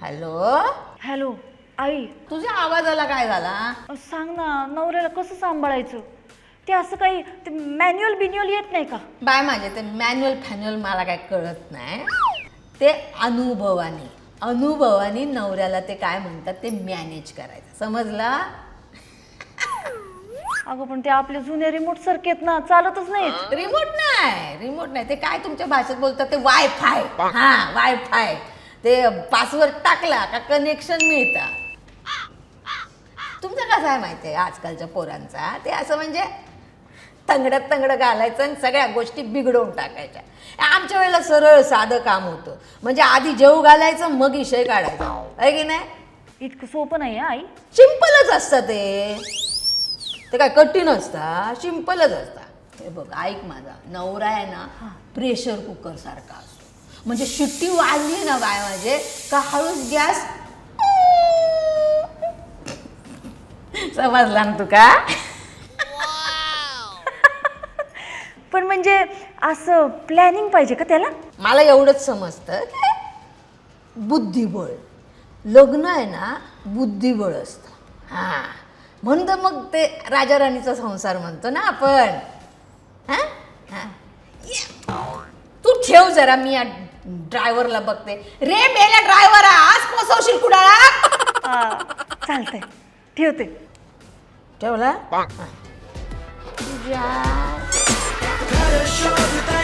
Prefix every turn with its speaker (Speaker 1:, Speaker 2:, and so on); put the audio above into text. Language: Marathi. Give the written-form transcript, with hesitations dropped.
Speaker 1: हॅलो
Speaker 2: हॅलो आई,
Speaker 1: तुझ्या आवाजाला काय झाला?
Speaker 2: सांग ना, नवऱ्याला कसं सांभाळायचं ते? असं काही मॅन्युअल बिन्युअल येत नाही का?
Speaker 1: बाय माझे ते मॅन्युअल फॅन्युअल मला काय कळत नाही. ते अनुभवानी नवऱ्याला ते काय म्हणतात ते मॅनेज करायचं, समजला?
Speaker 2: अगं पण ते आपले जुने रिमोट सारखे आहेत ना, चालतच नाहीत.
Speaker 1: रिमोट नाही ते काय तुमच्या भाषेत बोलतात ते वायफाय. हा वायफाय. ते पासवर्ड टाकला का कनेक्शन मिळतं. तुमचं कसं आहे माहिती आहे आजकालच्या पोरांचा, ते असं म्हणजे तंगडं घालायचं आणि सगळ्या गोष्टी बिघडवून टाकायच्या. आमच्या वेळेला सरळ साधं काम होतं, म्हणजे आधी जेवू घालायचं मग इशय काढायचा, आहे की नाही?
Speaker 2: इतकं सोपं नाही आई.
Speaker 1: सिंपलच असतं ते काय कठीण असतं, सिंपलच असतं. हे बघ ऐक, माझा नवरा आहे ना प्रेशर कुकर सारखा असतो. म्हणजे शिट्टी वाजली ना बाय माझे का हळूच गॅस समजला ना तू का?
Speaker 2: पण म्हणजे असं प्लॅनिंग पाहिजे का त्याला?
Speaker 1: मला एवढंच समजतं की बुद्धिबळ, लग्न आहे ना बुद्धिबळ असतं. हां म्हणून तर मग ते राजा राणीचा संसार म्हणतो ना आपण. हां हां तू ठेव जरा, मी या ड्रायव्हरला बघते. रे मेल्या ड्रायव्हर, आज पोचवशील कुडाळा?
Speaker 2: चालतंय, ठेवते.
Speaker 1: ठेवला?
Speaker 3: घर शोधता